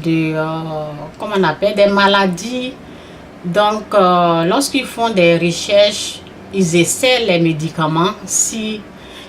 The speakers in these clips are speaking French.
comment on appelle, des maladies. Donc, lorsqu'ils font des recherches, ils essaient les médicaments. Si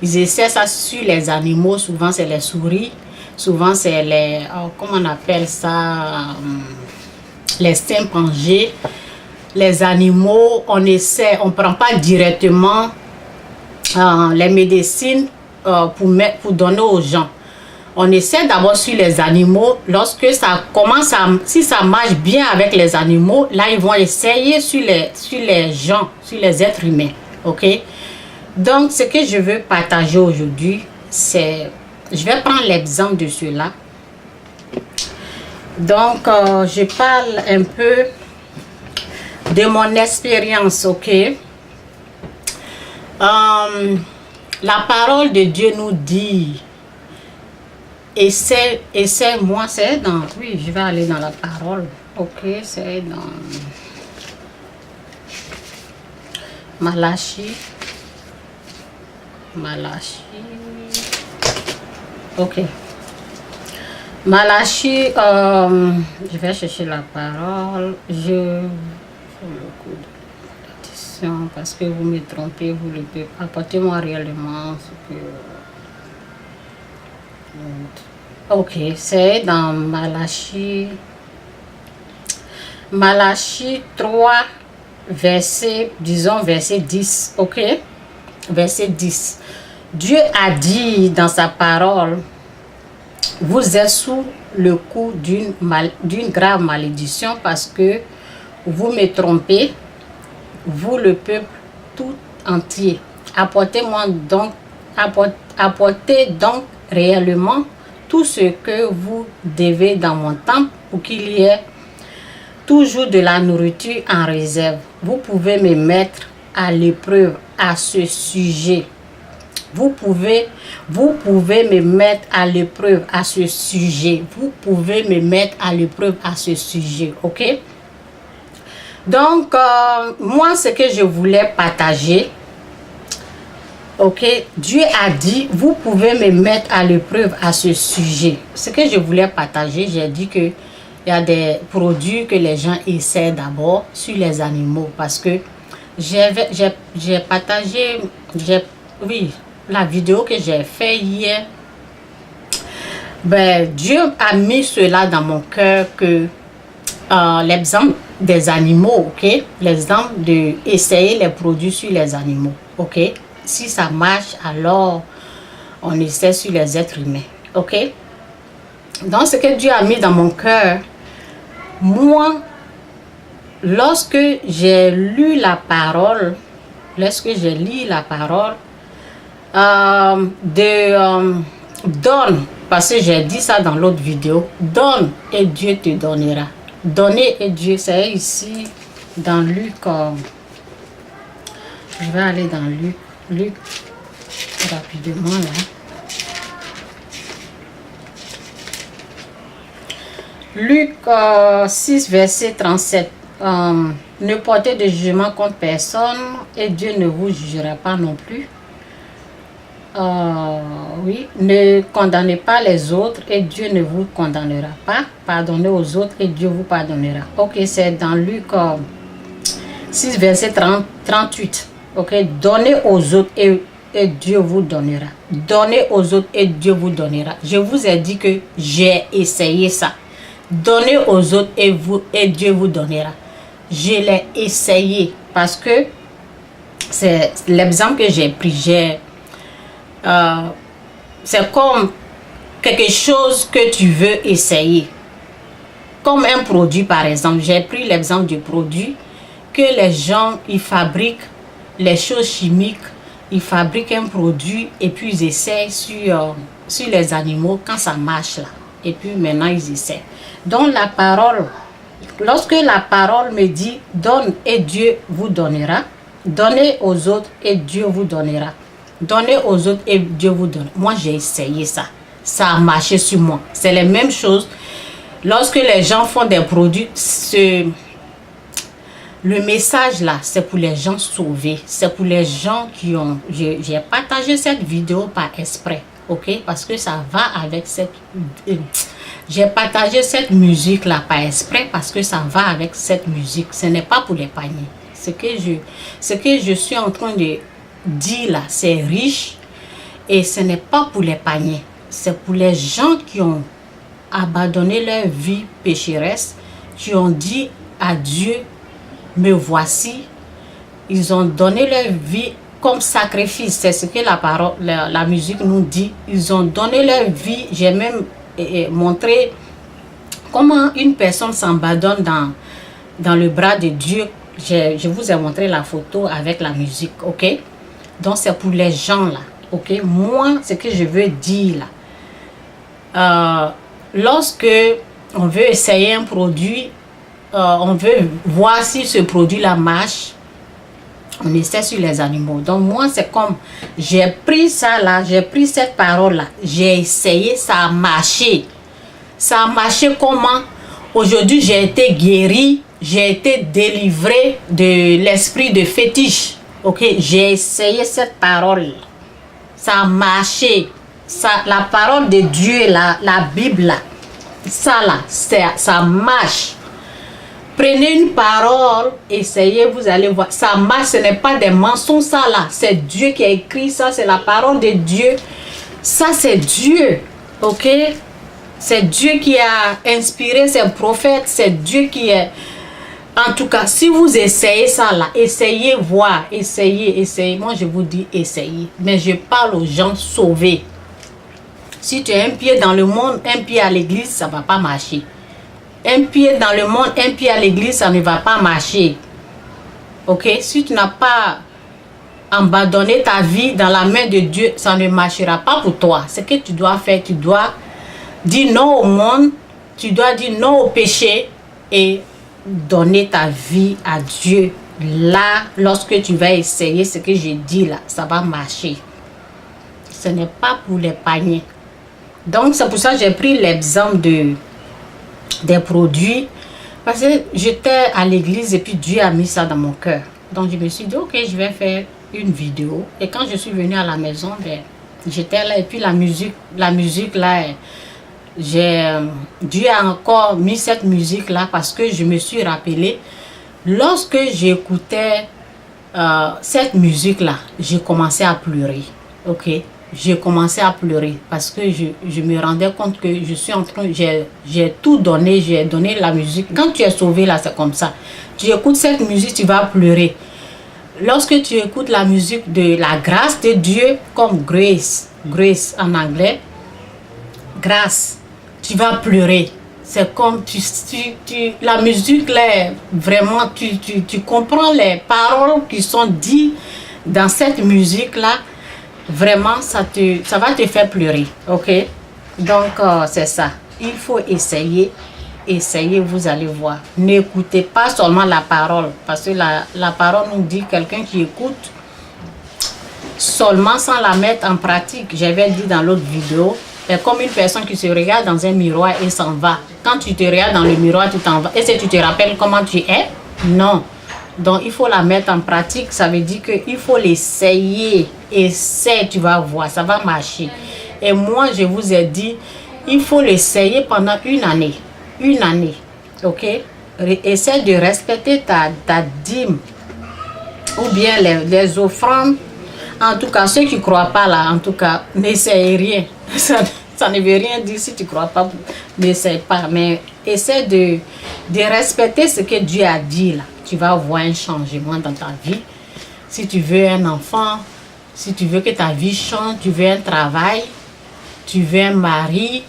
ils essaient ça sur les animaux, souvent c'est les souris, souvent c'est les, comment on appelle ça, les chimpanzés. Les animaux, on essaie, on prend pas directement les médecines pour donner aux gens. On essaie d'abord sur les animaux. Lorsque ça commence si ça marche bien avec les animaux, là ils vont essayer sur les gens, sur les êtres humains. Ok? Donc ce que je veux partager aujourd'hui, c'est, je vais prendre l'exemple de cela. Donc je parle un peu de mon expérience. Ok? La parole de Dieu nous dit, essaie-moi, c'est dans, oui, je vais aller dans la parole. Ok, c'est dans Malachie. Ok. Malachie, je vais chercher la parole. Parce que vous me trompez, vous le pouvez. Apportez-moi réellement ce que... Ok, c'est dans Malachie 3, verset 10, ok? Verset 10. Dieu a dit dans sa parole, vous êtes sous le coup d'une grave malédiction parce que vous me trompez, vous le peuple tout entier. Apportez donc réellement tout ce que vous devez dans mon temple pour qu'il y ait toujours de la nourriture en réserve. Vous pouvez me mettre à l'épreuve à ce sujet. Vous pouvez me mettre à l'épreuve à ce sujet. Vous pouvez me mettre à l'épreuve à ce sujet. Ok? Donc, moi, ce que je voulais partager, ok, Dieu a dit, vous pouvez me mettre à l'épreuve à ce sujet. Ce que je voulais partager, j'ai dit que il y a des produits que les gens essaient d'abord sur les animaux. Parce que j'ai partagé, oui, la vidéo que j'ai fait hier. Ben, Dieu a mis cela dans mon cœur que l'exemple des animaux, ok, l'exemple de essayer les produits sur les animaux, ok. Si ça marche, alors on essaie sur les êtres humains, ok. Donc ce que Dieu a mis dans mon cœur, moi, lorsque j'ai lu la parole, donne, parce que j'ai dit ça dans l'autre vidéo, donne et Dieu te donnera. Donner et Dieu, c'est ici dans Luc. Je vais aller dans Luc rapidement là. Luc 6, verset 37. Ne portez de jugement contre personne et Dieu ne vous jugera pas non plus. Oui, ne condamnez pas les autres et Dieu ne vous condamnera pas. Pardonnez aux autres et Dieu vous pardonnera. Ok, c'est dans Luc 6, verset 38. Ok, donnez aux autres et Dieu vous donnera. Donnez aux autres et Dieu vous donnera. Je vous ai dit que j'ai essayé ça. Donnez aux autres et Dieu vous donnera. Je l'ai essayé parce que c'est l'exemple que j'ai pris. C'est comme quelque chose que tu veux essayer. Comme un produit par exemple. J'ai pris l'exemple du produit que les gens, ils fabriquent les choses chimiques. Ils fabriquent un produit et puis ils essayent sur les animaux quand ça marche là. Et puis maintenant ils essaient. Donc la parole, lorsque la parole me dit donne et Dieu vous donnera, donnez aux autres et Dieu vous donnera. Donnez aux autres et Dieu vous donne. Moi, j'ai essayé ça. Ça a marché sur moi. C'est la même chose. Lorsque les gens font des produits, le message là, c'est pour les gens sauvés. C'est pour les gens qui ont... J'ai partagé cette vidéo par exprès. Ok? Parce que ça va avec J'ai partagé cette musique-là par exprès parce que ça va avec cette musique. Ce n'est pas pour les paniers. Ce que je suis en train de dire là, c'est riche et ce n'est pas pour les paniers. C'est pour les gens qui ont abandonné leur vie pécheresse, qui ont dit à Dieu, me voici. Ils ont donné leur vie comme sacrifice. C'est ce que la musique nous dit. Ils ont donné leur vie. J'ai même montré comment une personne s'abandonne dans le bras de Dieu. Je vous ai montré la photo avec la musique, ok? Donc c'est pour les gens là, ok? Moi, ce que je veux dire là, lorsque on veut essayer un produit, on veut voir si ce produit là marche, on essaie sur les animaux. Donc moi, c'est comme, j'ai pris ça là, j'ai pris cette parole là, j'ai essayé, ça a marché. Ça a marché comment? Aujourd'hui, j'ai été guéri, j'ai été délivré de l'esprit de fétiche. Ok, j'ai essayé cette parole. Ça a marché. Ça, la parole de Dieu, la Bible, là, ça là, ça marche. Prenez une parole, essayez, vous allez voir. Ça marche, ce n'est pas des mensonges, ça là. C'est Dieu qui a écrit ça, c'est la parole de Dieu. Ça, c'est Dieu. Ok? C'est Dieu qui a inspiré ces prophètes. C'est Dieu qui est... En tout cas, si vous essayez ça là, essayez voir, essayez. Moi, je vous dis essayez. Mais je parle aux gens sauvés. Si tu as un pied dans le monde, un pied à l'église, ça ne va pas marcher. Un pied dans le monde, un pied à l'église, ça ne va pas marcher. Ok? Si tu n'as pas abandonné ta vie dans la main de Dieu, ça ne marchera pas pour toi. Ce que tu dois faire, tu dois dire non au monde, tu dois dire non au péché et donner ta vie à Dieu. Là, lorsque tu vas essayer ce que j'ai dit là, ça va marcher. Ce n'est pas pour les paniers. Donc, c'est pour ça que j'ai pris l'exemple des produits. Parce que j'étais à l'église et puis Dieu a mis ça dans mon cœur. Donc, je me suis dit, ok, je vais faire une vidéo. Et quand je suis venue à la maison, ben, j'étais là et puis la musique là, Dieu a encore mis cette musique là parce que je me suis rappelé lorsque j'écoutais cette musique là, j'ai commencé à pleurer. Ok, j'ai commencé à pleurer parce que je me rendais compte que je suis en train, j'ai tout donné, j'ai donné la musique. Quand tu es sauvé là, c'est comme ça. Tu écoutes cette musique, tu vas pleurer. Lorsque tu écoutes la musique de la grâce de Dieu, comme grace en anglais, grâce, tu vas pleurer. C'est comme la musique là, vraiment, tu comprends les paroles qui sont dites dans cette musique là. Vraiment, ça va te faire pleurer. Ok? Donc, c'est ça. Il faut essayer. Essayez, vous allez voir. N'écoutez pas seulement la parole. Parce que la parole nous dit quelqu'un qui écoute seulement sans la mettre en pratique. J'avais dit dans l'autre vidéo. C'est comme une personne qui se regarde dans un miroir et s'en va. Quand tu te regardes dans le miroir, tu t'en vas. Est-ce que tu te rappelles comment tu es? Non. Donc, il faut la mettre en pratique. Ça veut dire qu'il faut l'essayer. Essaie, tu vas voir. Ça va marcher. Et moi, je vous ai dit, il faut l'essayer pendant une année. Une année. OK? Essaie de respecter ta dîme. Ou bien les offrandes. En tout cas, ceux qui ne croient pas là, en tout cas, n'essayez rien. Ça ne veut rien dire si tu ne crois pas. N'essaye pas. Mais essaie de respecter ce que Dieu a dit là. Tu vas voir un changement dans ta vie. Si tu veux un enfant, si tu veux que ta vie change, tu veux un travail, tu veux un mari.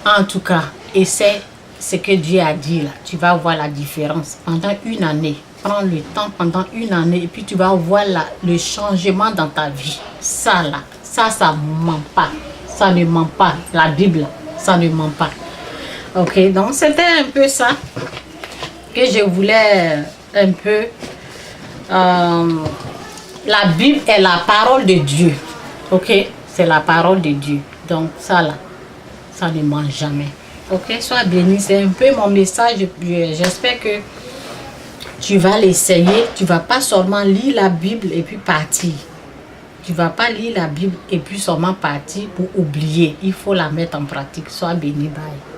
En tout cas, essaie ce que Dieu a dit là. Tu vas voir la différence pendant une année. Prends le temps pendant une année et puis tu vas voir le changement dans ta vie. Ça là, ça ne ment pas. Ça ne ment pas. La Bible, ça ne ment pas. Ok, donc c'était un peu ça que je voulais un peu. La Bible est la parole de Dieu. Ok, c'est la parole de Dieu. Donc ça là, ça ne ment jamais. Ok, sois béni. C'est un peu mon message. J'espère que tu vas l'essayer. Tu vas pas seulement lire la Bible et puis partir. Tu ne vas pas lire la Bible et puis seulement partir pour oublier. Il faut la mettre en pratique. Sois béni, bye.